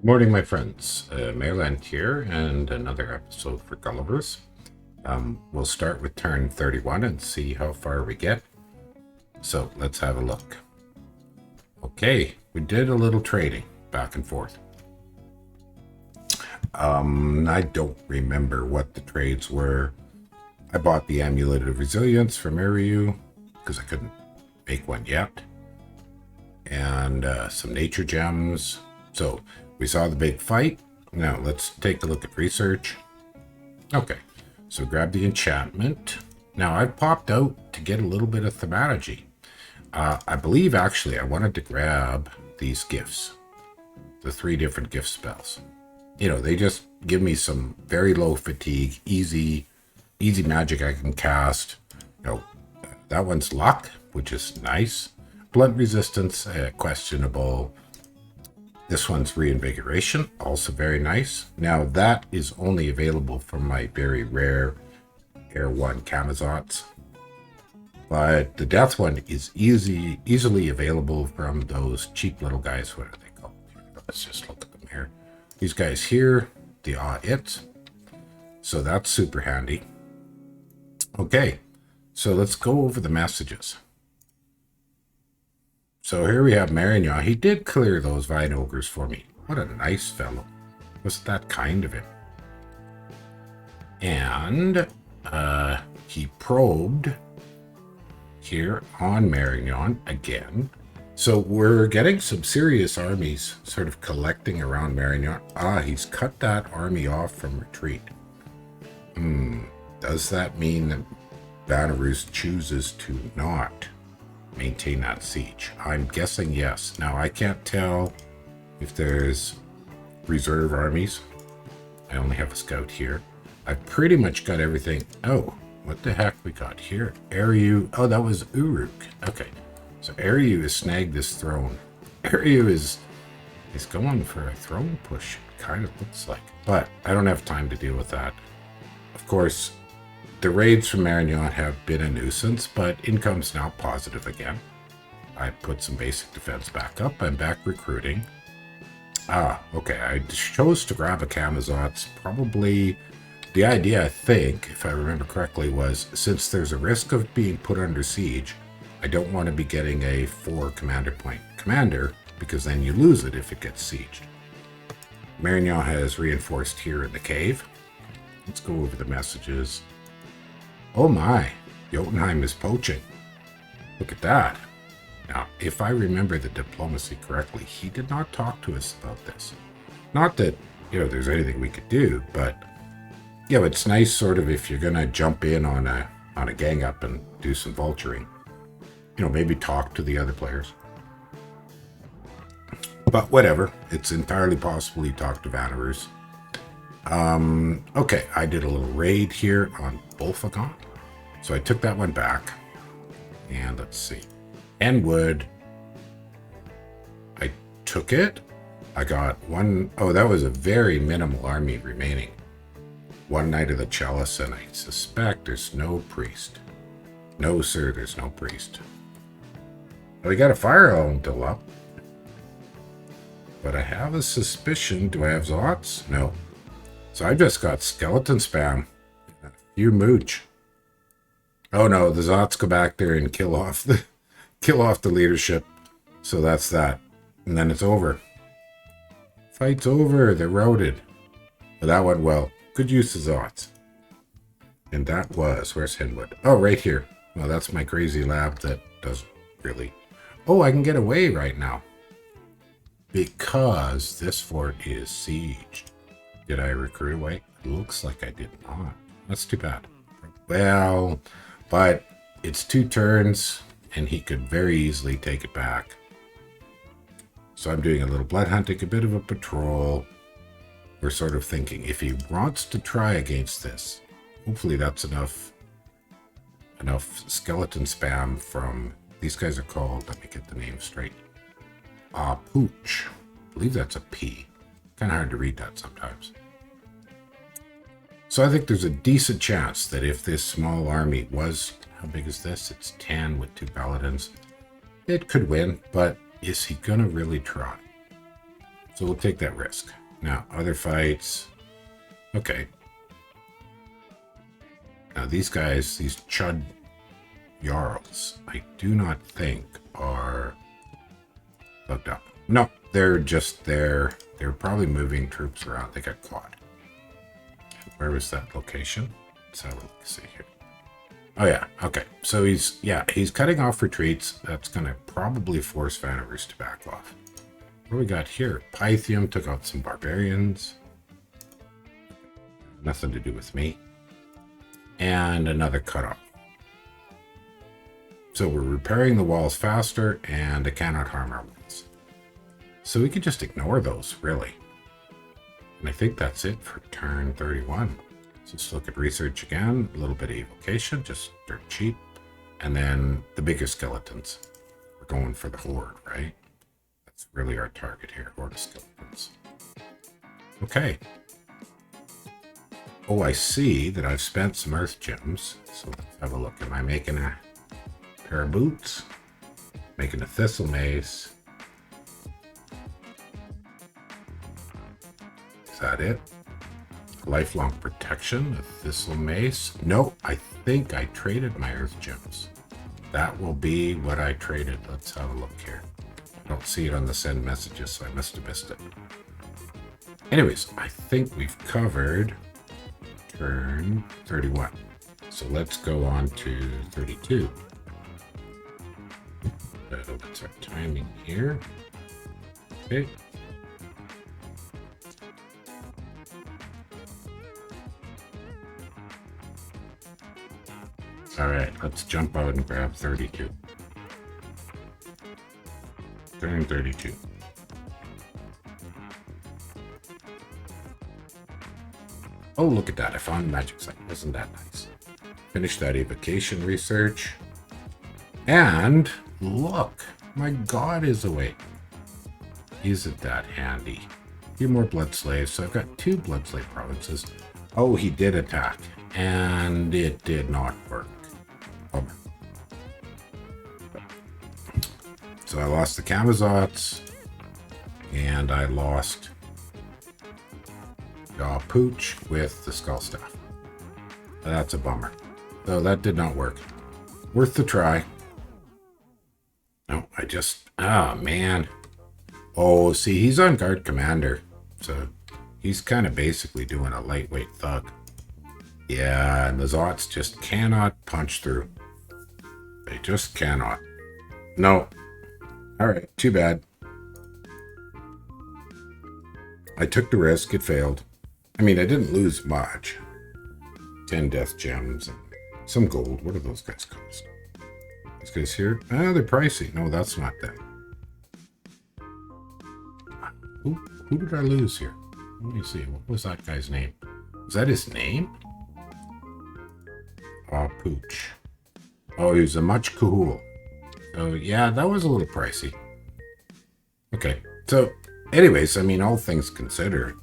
Good morning, my friends. Maerlande here, and another episode for Gullivers. We'll start with turn 31 and see how far we get. So let's have a look. Okay, we did a little trading back and forth. I don't remember what the trades were. I bought the Amulet of Resilience from Ariu because I couldn't make one yet, and some nature gems. So we saw the big fight. Now let's take a look at research. Okay, so grab the enchantment. Now I've popped out to get a little bit of thaumaturgy. I believe actually I wanted to grab these gifts, the 3 different gift spells. You know, they just give me some very low fatigue, easy magic I can cast. You know, that one's luck, which is nice. Blunt resistance, questionable. This one's reinvigoration, also very nice. Now that is only available from my very rare Air 1 Camazots. But the death one is easily available from those cheap little guys. What are they called? Let's just look at them here. These guys here, the Its. So that's super handy. Okay, so let's go over the messages. So here we have Maerlande. He did clear those vine ogres for me. What a nice fellow. Wasn't that kind of him? And he probed here on Maerlande again. So we're getting some serious armies sort of collecting around Maerlande. He's cut that army off from retreat. Does that mean that Vanarus chooses to not maintain that siege? I'm guessing yes. Now I can't tell if there's reserve armies. I only have a scout here. I've pretty much got everything. Oh, what the heck we got here? Ariu. Oh, that was Uruk. Okay, so Ariu has snagged this throne. Ariu is going for a throne push, it kind of looks like. But I don't have time to deal with that. Of course, the raids from Maerlande have been a nuisance, but income's now positive again. I put some basic defense back up. I'm back recruiting. Okay. I chose to grab a Camazots. Probably the idea, I think, if I remember correctly, was since there's a risk of being put under siege, I don't want to be getting a 4 commander point commander, because then you lose it if it gets sieged. Maerlande has reinforced here in the cave. Let's go over the messages. Oh my, Jotunheim is poaching. Look at that. Now, if I remember the diplomacy correctly, he did not talk to us about this. Not that, there's anything we could do, but, it's nice sort of if you're going to jump in on a gang up and do some vulturing. Maybe talk to the other players. But whatever, it's entirely possible he talked to Vanarus. Okay, I did a little raid here on Bolfagon. So I took that one back. And let's see. Enwood. I took it. I got one. Oh, that was a very minimal army remaining. 1 Knight of the Chalice, and I suspect there's no priest. No, sir, there's no priest. Well, we got a fire elemental up. But I have a suspicion. Do I have Zots? No. So I just got skeleton spam. A few mooch. Oh no, the Zots go back there and kill off the leadership. So that's that. And then it's over. Fight's over. They're routed. But that went well. Good use of Zots. And that was, where's Hinwood? Oh, right here. Well, that's my crazy lab that doesn't really. Oh, I can get away right now. Because this fort is sieged. Did I recruit away? It looks like I did not. That's too bad. Well, but it's 2 turns, and he could very easily take it back. So I'm doing a little blood hunting, a bit of a patrol. We're sort of thinking, if he wants to try against this, hopefully that's enough skeleton spam from, these guys are called, let me get the name straight. Pooch. I believe that's a P. Kind of hard to read that sometimes. So I think there's a decent chance that if this small army was, how big is this? It's 10 with 2 paladins. It could win, but is he gonna really try? So we'll take that risk. Now, other fights. Okay. Now, these guys, these Chud Jarls, I do not think are hooked up. No, they're just there. They're probably moving troops around. They got caught. Where was that location? Let's have a look. See here. Oh yeah, okay. So he's cutting off retreats. That's gonna probably force Vanarus to back off. What do we got here? Pythium took out some barbarians. Nothing to do with me. And another cutoff. So we're repairing the walls faster, and it cannot harm our walls. So we can just ignore those, really. And I think that's it for turn 31. So let's look at research again. A little bit of evocation, just dirt cheap. And then the bigger skeletons. We're going for the horde, right? That's really our target here, horde of skeletons. Okay. Oh, I see that I've spent some earth gems. So let's have a look. Am I making a pair of boots? Making a thistle mace. Is that it? Lifelong protection, a thistle mace. No, I think I traded my earth gems. That will be what I traded. Let's have a look here. I don't see it on the send messages, so I must have missed it. Anyways, I think we've covered turn 31. So let's go on to 32. What's our timing here? Okay. All right, let's jump out and grab 32. Turn 32. Oh, look at that. I found a magic site. Isn't that nice? Finish that evocation research. And look, my god is awake. Isn't that handy? A few more blood slaves. So I've got 2 blood slave provinces. Oh, he did attack. And it did not work. Bummer. So I lost the Camazots. And I lost Pooch with the Skull Staff. That's a bummer. So that did not work. Worth the try. No, man. Oh, see, he's on guard commander. So he's kind of basically doing a lightweight thug. Yeah, and the Zots just cannot punch through. They just cannot. No. All right, too bad. I took the risk. It failed. I mean, I didn't lose much. 10 death gems and some gold. What do those guys cost? These guys here? Ah, they're pricey. No, that's not them. Who did I lose here? Let me see. What was that guy's name? Is that his name? Pooch. Oh, he was a much cool. So, yeah, that was a little pricey. Okay. So, anyways, I mean, all things considered,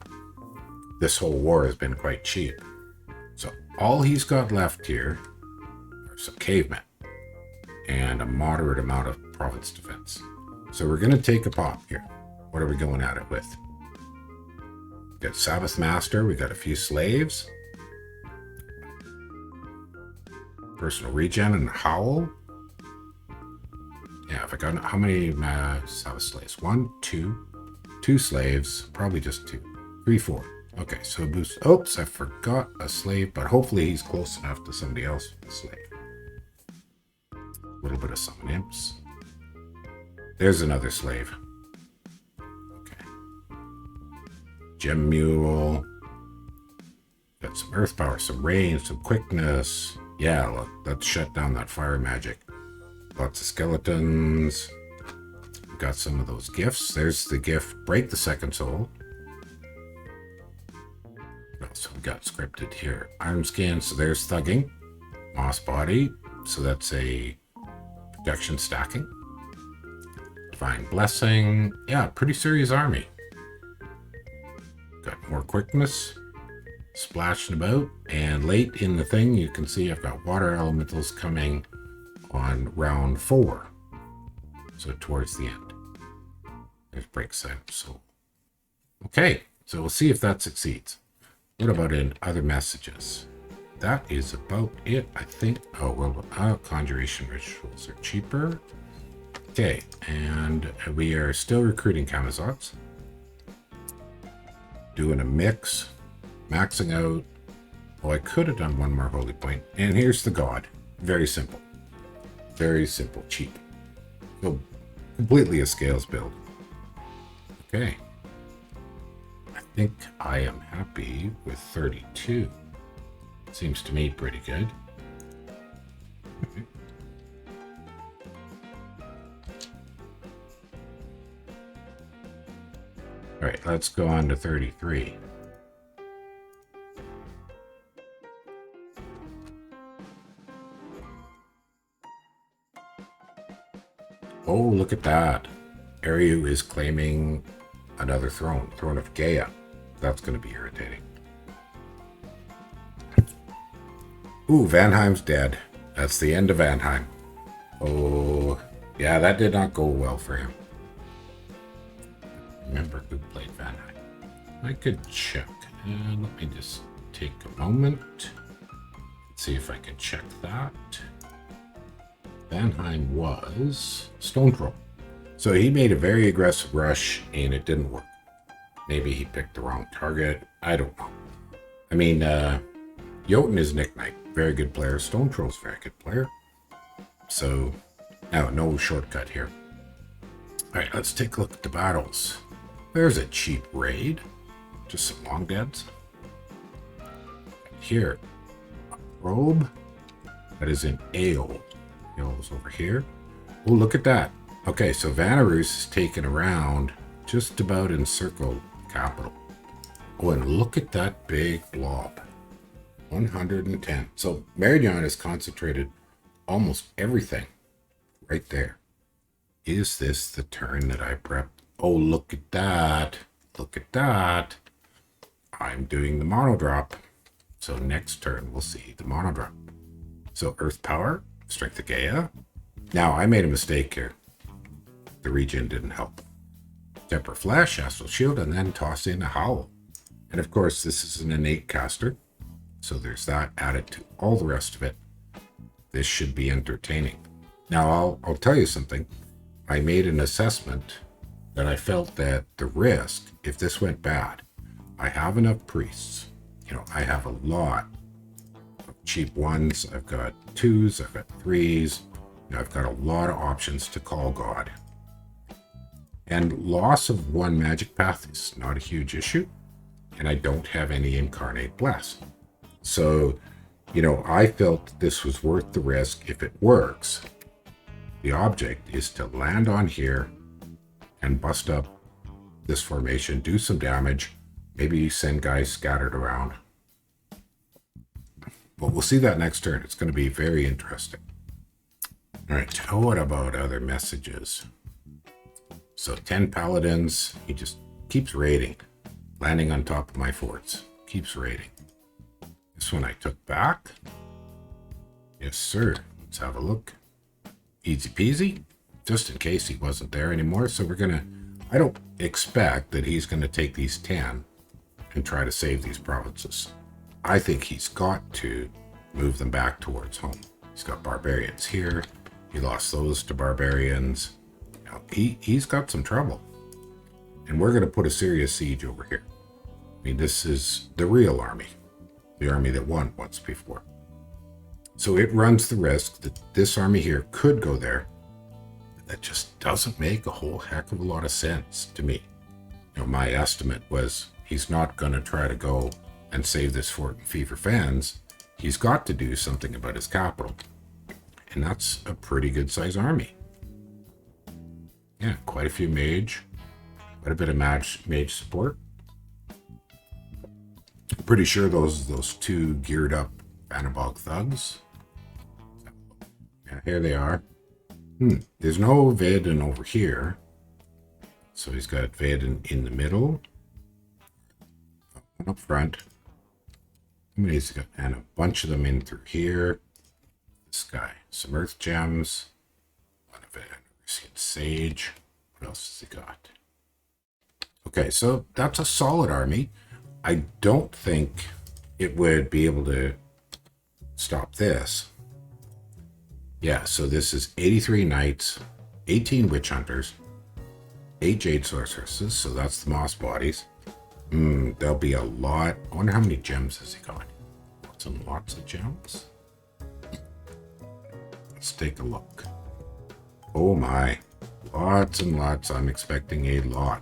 this whole war has been quite cheap. So, all he's got left here are some cavemen and a moderate amount of province defense. So, we're going to take a pop here. What are we going at it with? We got Sabbath Master. We got a few slaves. Personal regen and howl. Yeah, if I got how many Sabbath slaves? 1, 2, 2 slaves. Probably just 2, 3, 4. Okay, so boost. Oops, I forgot a slave, but hopefully he's close enough to somebody else with a slave. A little bit of some imps. There's another slave. Okay. Gem mule. Got some earth power, some rain, some quickness. Yeah, look, let's shut down that fire magic. Lots of skeletons. Got some of those gifts. There's the gift, break the second soul. What else we got scripted here? Iron skin, so there's thugging. Moss body, so that's a protection stacking. Divine blessing. Yeah, pretty serious army. Got more quickness. Splashing about, and late in the thing you can see I've got water elementals coming on round 4, so towards the end. There's break soul. Okay, so we'll see if that succeeds. What about in other messages? That is about it, I think. Oh, well, conjuration rituals are cheaper. Okay, and we are still recruiting Camazots. Doing a mix, maxing out. Oh, I could have done one more holy point. And here's the god. Very simple. Very simple, cheap. So completely a scales build. Okay. I think I am happy with 32. Seems to me pretty good. All right, let's go on to 33. Oh, look at that. Ariu is claiming another throne, Throne of Gaia. That's going to be irritating. Ooh, Vanheim's dead. That's the end of Vanheim. Oh, yeah, that did not go well for him. Remember who played Vanheim. I could check. And let me just take a moment. See if I can check that. Vanheim was Stone Troll. So he made a very aggressive rush and it didn't work. Maybe he picked the wrong target. I don't know. I mean, Jotun is Nick Knight. Very good player. Stone Troll's very good player. So, now, no shortcut here. Alright, let's take a look at the battles. There's a cheap raid. Just some long deads. Here, a robe. That is in Ale. Ale's over here. Oh, look at that. Okay, so Vanarus is taken around just about encircled capital. Oh, and look at that big blob. 110. So Maerlande has concentrated almost everything right there. Is this the turn that I prepped? Oh, look at that. Look at that. I'm doing the mono drop. So next turn we'll see the mono drop. So Earth Power, Strength of Gaia. Now I made a mistake here. The regen didn't help. Temper Flash, Astral Shield, and then toss in a Howl. And of course, this is an innate caster. So there's that added to all the rest of it. This should be entertaining. Now, I'll tell you something. I made an assessment that I felt that the risk, if this went bad, I have enough priests. You know, I have a lot of cheap ones. I've got 2s, I've got 3s. You know, I've got a lot of options to call God. And loss of 1 magic path is not a huge issue. And I don't have any Incarnate Bless. So, you know, I felt this was worth the risk if it works. The object is to land on here and bust up this formation, do some damage, maybe send guys scattered around. But we'll see that next turn. It's going to be very interesting. All right, what about other messages? So 10 paladins, he just keeps raiding, landing on top of my forts, keeps raiding. This one I took back. Yes, sir. Let's have a look. Easy peasy, just in case he wasn't there anymore. So we're gonna, I don't expect that he's gonna take these 10 and try to save these provinces. I think he's got to move them back towards home. He's got barbarians here. He lost those to barbarians. You know, he's got some trouble. And we're gonna put a serious siege over here. I mean, this is the real army. The army that won once before. So it runs the risk that this army here could go there. That just doesn't make a whole heck of a lot of sense to me. You know, my estimate was he's not going to try to go and save this fort in Fever Fens. He's got to do something about his capital. And that's a pretty good size army. Yeah, quite a few mage. Quite a bit of mage support. Pretty sure those 2 geared up Anabog thugs. Yeah, here they are. There's no Vaden over here. So he's got Vaden in the middle. One up front. How many has he got? And a bunch of them in through here. This guy. Some Earth Gems. One of it. Sage. What else has he got? Okay, so that's a solid army. I don't think it would be able to stop this. Yeah, so this is 83 knights, 18 witch hunters, 8 jade sorceresses, so that's the moss bodies. There'll be a lot. I wonder how many gems has he got? Lots and lots of gems. Let's take a look. Oh my. Lots and lots. I'm expecting a lot.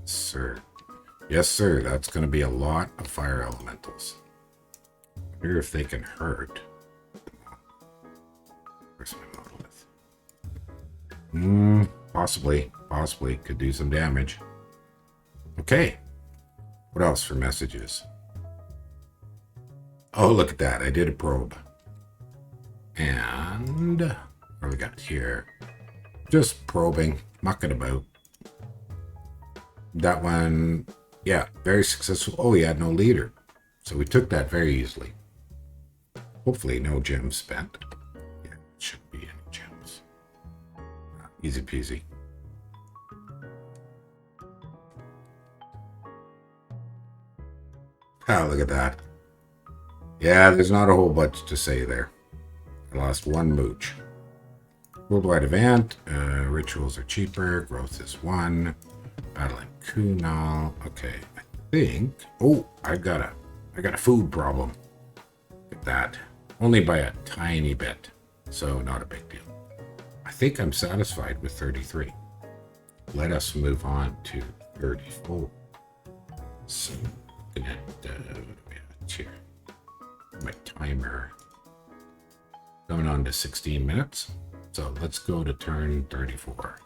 Sir. Yes, sir. That's going to be a lot of fire elementals. I wonder if they can hurt. Where's my monolith? Possibly. Possibly. Could do some damage. Okay. What else for messages? Oh, look at that. I did a probe. And what do we got here? Just probing, mucking about. That one, yeah, very successful. Oh, he had no leader. So we took that very easily. Hopefully no gems spent. Yeah, shouldn't be any gems. Easy peasy. Oh, look at that. Yeah, there's not a whole bunch to say there. I lost one mooch. Worldwide event. Rituals are cheaper. Growth is 1. Battle in Kunal. Okay, I think. Oh, I got a food problem. Look at that. Only by a tiny bit. So not a big deal. I think I'm satisfied with 33. Let us move on to 34. So looking at what do we have here? My timer coming on to 16 minutes. So let's go to turn 34.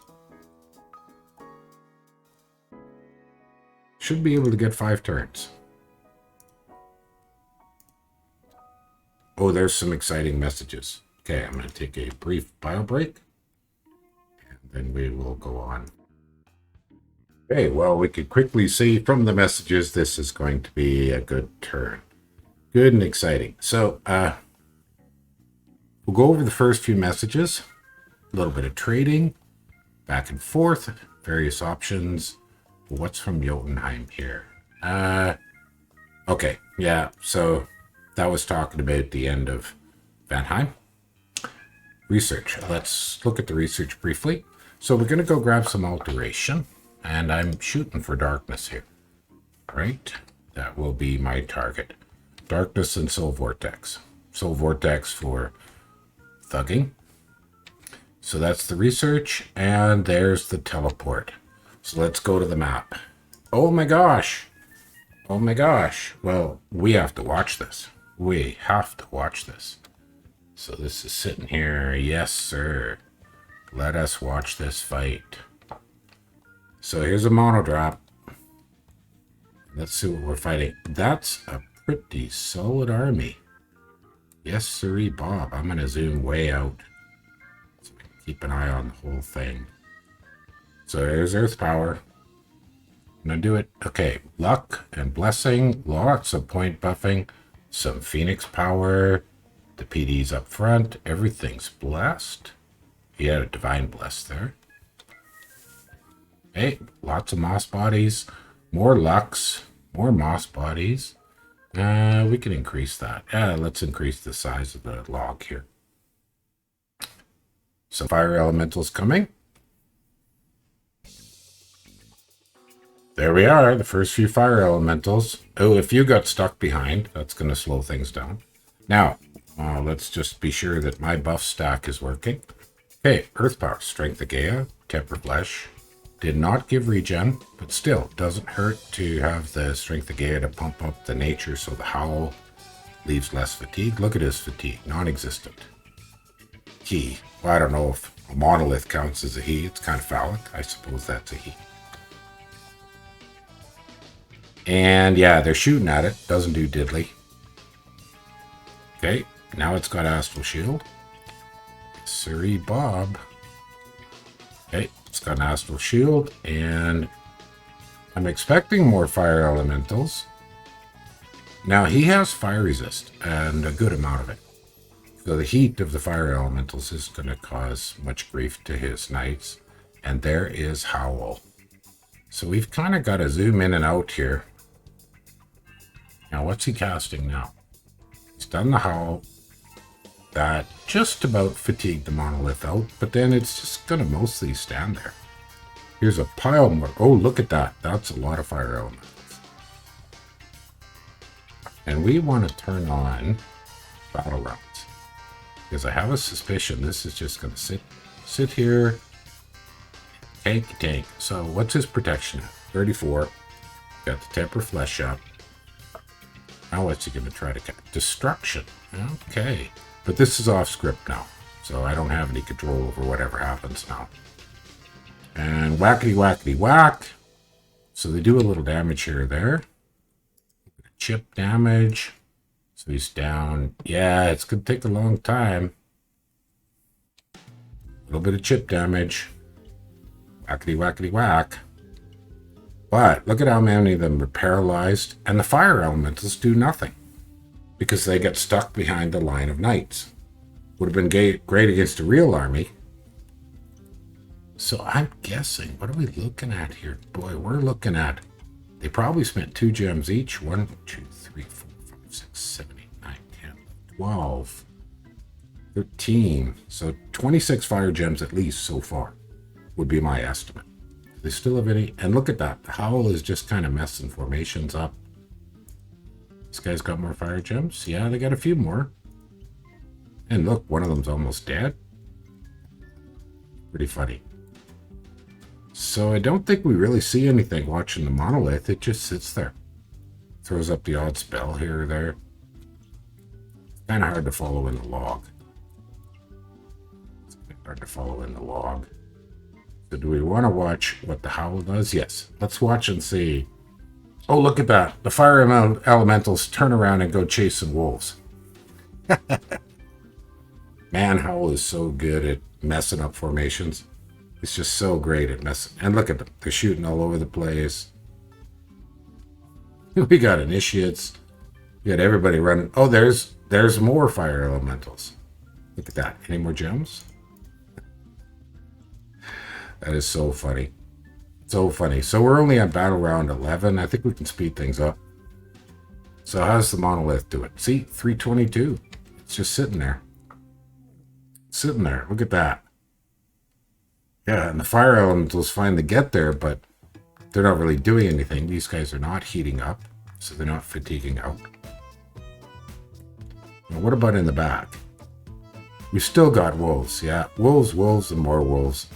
Should be able to get 5 turns. Oh, there's some exciting messages. Okay, I'm going to take a brief bio break. And then we will go on. Okay, well, we could quickly see from the messages this is going to be a good turn. Good and exciting. So, we'll go over the first few messages. A little bit of trading. Back and forth. Various options. What's from Jotunheim here? Okay, yeah, so that was talking about the end of Vanheim. Research. Let's look at the research briefly. So we're going to go grab some alteration, and I'm shooting for darkness here. Right? That will be my target. Darkness and Soul Vortex. Soul Vortex for thugging. So that's the research, and there's the teleport. So let's go to the map. Oh my gosh. Oh my gosh. Well, we have to watch this. We have to watch this. So this is sitting here. Yes, sir. Let us watch this fight. So here's a mono drop. Let's see what we're fighting. That's a pretty solid army. Yes, sirree, Bob. I'm going to zoom way out so we can keep an eye on the whole thing. So there's Earth Power. I'm going to do it. Okay, Luck and Blessing. Lots of point buffing. Some Phoenix Power. The PD's up front. Everything's blessed. He had a Divine Bless there. Hey, lots of Moss Bodies. More Lucks. More Moss Bodies. We can increase that. Let's increase the size of the log here. So Fire Elemental's coming. There we are, the first few fire elementals. Oh, if you got stuck behind, that's going to slow things down. Now, let's just be sure that my buff stack is working. Okay, Earth Power, Strength of Gaia, Temper Flesh. Did not give regen, but still, doesn't hurt to have the Strength of Gaia to pump up the nature so the Howl leaves less fatigue. Look at his fatigue, non-existent. He, well, I don't know if a Monolith counts as a he. It's kind of phallic. I suppose that's a he. And yeah, they're shooting at it. Doesn't do diddly. Okay, now it's got Astral Shield. Sirree Bob. Okay, it's got an Astral Shield, and I'm expecting more Fire Elementals. Now, he has Fire Resist, and a good amount of it. So the heat of the Fire Elementals is going to cause much grief to his knights. And there is Howl. So we've kind of got to zoom in and out here. Now, what's he casting now? He's done the Howl. That just about fatigued the Monolith out, but then it's just going to mostly stand there. Here's a pile more. Oh, look at that. That's a lot of fire elements. And we want to turn on battle rounds. Because I have a suspicion this is just going to sit here. Tank. So what's his protection at? 34. Got the temper flesh up. Now what's he going to try to get? Destruction. Okay. But this is off script now. So I don't have any control over whatever happens now. And whackety whack. So they do a little damage here or there. Chip damage. So he's down. Yeah, it's going to take a long time. A little bit of chip damage. Whackety whack. But look at how many of them are paralyzed. And the fire elementals do nothing. Because they get stuck behind the line of knights. Would have been great against a real army. So I'm guessing, what are we looking at here? Boy, we're looking at, they probably spent 2 gems each. 1, 2, 3, 4, 5, 6, 7, 8, 9, 10, 12, 13. So 26 fire gems at least so far would be my estimate. Do they still have any? And look at that. The Howl is just kind of messing formations up. This guy's got more fire gems. Yeah, they got a few more. And look, one of them's almost dead. Pretty funny. So I don't think we really see anything watching the Monolith. It just sits there. Throws up the odd spell here or there. Kind of hard to follow in the log. So do we want to watch what the Howl does? Yes. Let's watch and see. Oh, look at that. The fire elementals turn around and go chasing wolves. Man, Howl is so good at messing up formations. It's just so great at messing. And look at them. They're shooting all over the place. We got initiates. We got everybody running. Oh, there's more fire elementals. Look at that. Any more gems? That is so funny. So funny. So we're only on battle round 11. I think we can speed things up. So how's the Monolith do it? See, 322. It's just sitting there. Sitting there. Look at that. Yeah, and the fire elementals finally get there, but they're not really doing anything. These guys are not heating up, so they're not fatiguing out. Now, what about in the back? We've still got wolves. Yeah, wolves, and more wolves.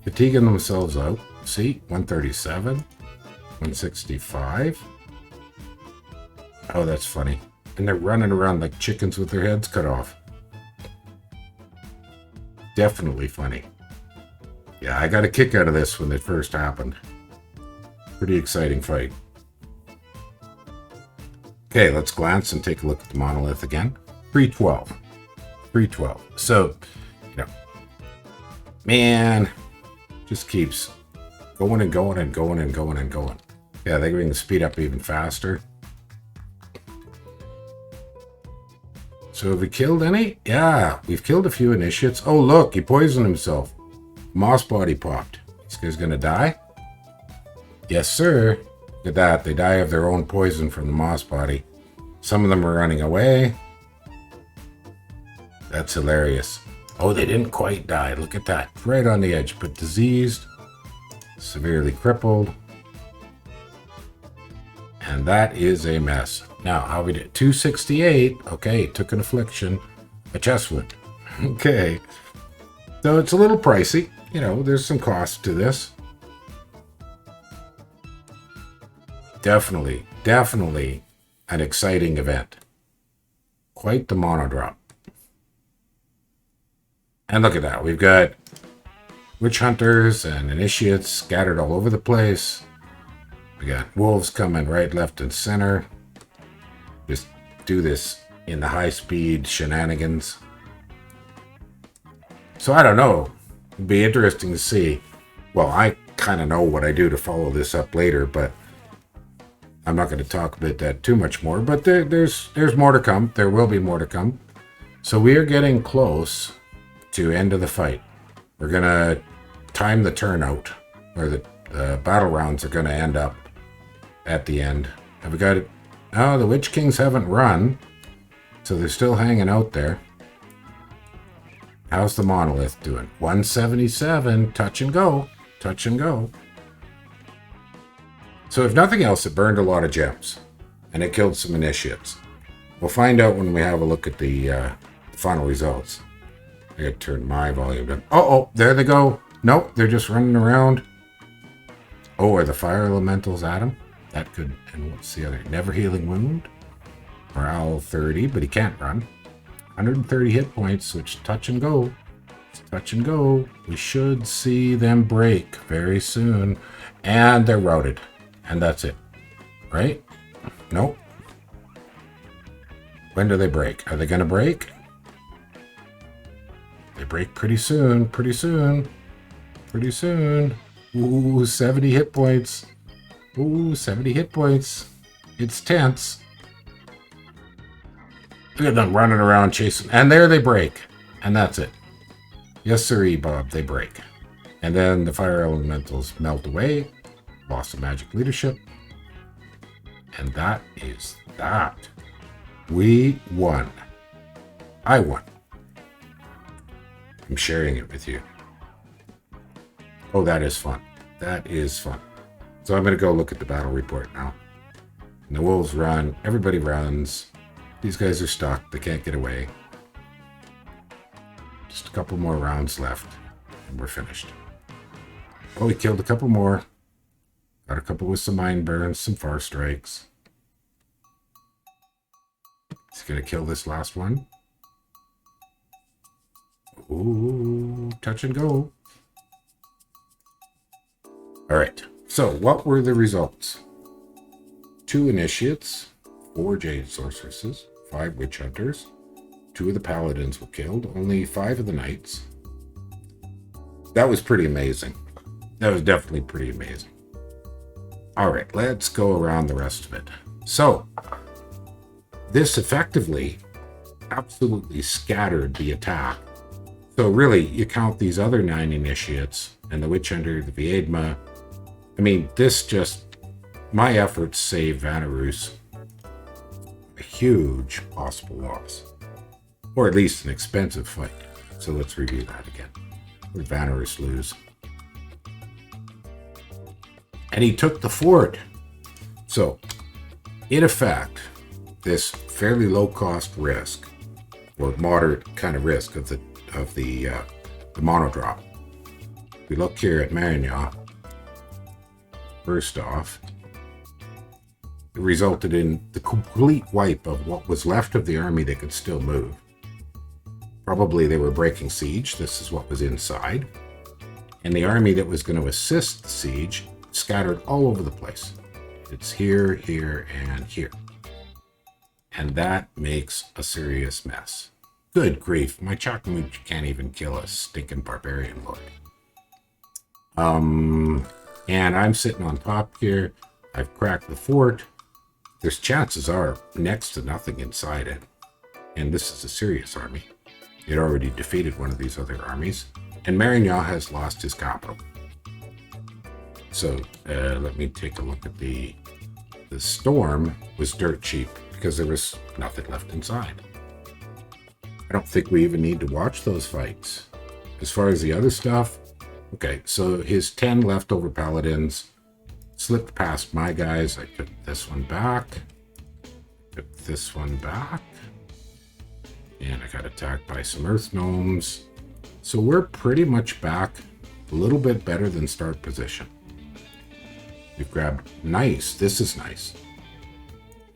Fatiguing themselves out. See, 137, 165. Oh, that's funny. And they're running around like chickens with their heads cut off. Definitely funny. Yeah, I got a kick out of this when it first happened. Pretty exciting fight. Okay, let's glance and take a look at the Monolith again. 312. 312. So, man, just keeps going and going and going and going and going. Yeah, they're going to speed up even faster. So have we killed any? Yeah, we've killed a few initiates. Oh, look, he poisoned himself. Moss body popped. This guy's going to die? Yes, sir. Look at that. They die of their own poison from the moss body. Some of them are running away. That's hilarious. Oh, they didn't quite die. Look at that. Right on the edge, but diseased. Severely crippled. And that is a mess. Now, how we did? 268. Okay, took an affliction. A chest wound. Okay. So it's a little pricey. There's some cost to this. Definitely an exciting event. Quite the monodrop. And look at that. We've got witch hunters and initiates scattered all over the place. We got wolves coming right, left, and center. Just do this in the high-speed shenanigans. So I don't know. It'd be interesting to see. Well, I kind of know what I do to follow this up later, but I'm not going to talk about that too much more. But there's more to come. There will be more to come. So we are getting close to end of the fight. We're going to time the turnout, or the battle rounds are going to end up at the end. Have we got it? Oh, the Witch Kings haven't run, so they're still hanging out there. How's the Monolith doing? 177, touch and go, touch and go. So if nothing else, it burned a lot of gems, and it killed some initiates. We'll find out when we have a look at the final results. I gotta turn my volume down. Oh, there they go. Nope, they're just running around. Oh, are the fire elementals at him? That could, and what's the other? Never Healing Wound. Morale 30, but he can't run. 130 hit points, which touch and go. It's touch and go. We should see them break very soon. And they're routed. And that's it. Right? Nope. When do they break? Are they going to break? They break pretty soon. Pretty soon. Pretty soon. Ooh, 70 hit points. Ooh, 70 hit points. It's tense. Look at them running around chasing. And there they break. And that's it. Yes, sirree, Bob. They break. And then the fire elementals melt away. Loss of magic leadership. And that is that. We won. I won. I'm sharing it with you. Oh, that is fun. That is fun. So I'm going to go look at the battle report now. And the wolves run. Everybody runs. These guys are stuck. They can't get away. Just a couple more rounds left. And we're finished. Oh, we killed a couple more. Got a couple with some mind burns, some far strikes. He's going to kill this last one. Ooh, touch and go. All right. So what were the results? 2 initiates, 4 jade sorceresses, 5 witch hunters, 2 of the paladins were killed, only 5 of the knights. That was pretty amazing. That was definitely pretty amazing. All right, let's go around the rest of it. So this effectively absolutely scattered the attack. So really, you count these other 9 initiates and the witch hunter, the Viedma. I mean, this just, my efforts saved Vanarus a huge possible loss. Or at least an expensive fight. So let's review that again. Where did Vanarus lose? And he took the fort. So, in effect, this fairly low-cost risk, or moderate kind of risk of the monodrop. We look here at Maerlande. First off, it resulted in the complete wipe of what was left of the army that could still move. Probably they were breaking siege. This is what was inside. And the army that was going to assist the siege scattered all over the place. It's here, here, and here. And that makes a serious mess. Good grief, my Chakmooch can't even kill a stinking barbarian lord. And I'm sitting on top here. I've cracked the fort. There's chances are next to nothing inside it. And this is a serious army. It already defeated one of these other armies. And Maerlande has lost his capital. So let me take a look at the storm was dirt cheap because there was nothing left inside. I don't think we even need to watch those fights. As far as the other stuff, okay, so his 10 leftover paladins slipped past my guys. I took this one back. Took this one back. And I got attacked by some earth gnomes. So we're pretty much back a little bit better than start position. We've grabbed, nice, this is nice.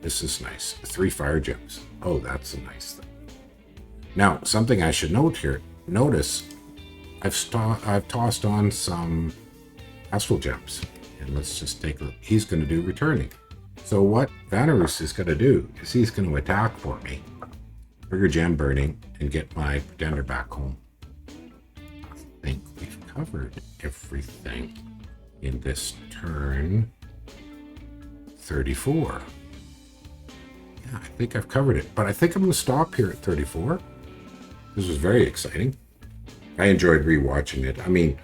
This is nice. 3 fire gems. Oh, that's a nice thing. Now, something I should note here. Notice, I've tossed on some astral gems. And let's just take a look. He's going to do returning. So what Vanarus is going to do is he's going to attack for me. Trigger gem burning and get my pretender back home. I think we've covered everything in this turn 34. Yeah, I think I've covered it, but I think I'm going to stop here at 34. This was very exciting. I enjoyed rewatching it. I mean,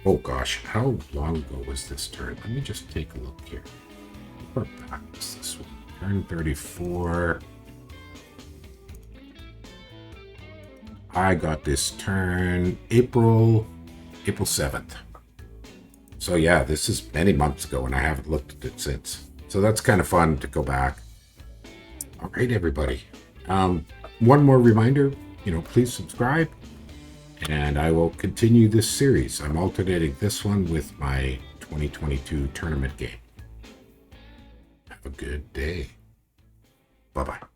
Oh gosh, how long ago was this turn? Let me just take a look here. How far back was this one? Turn 34. I got this turn April 7th. So yeah, this is many months ago and I haven't looked at it since. So that's kind of fun to go back. All right, everybody. One more reminder, please subscribe and I will continue this series. I'm alternating this one with my 2022 tournament game. Have a good day. Bye-bye.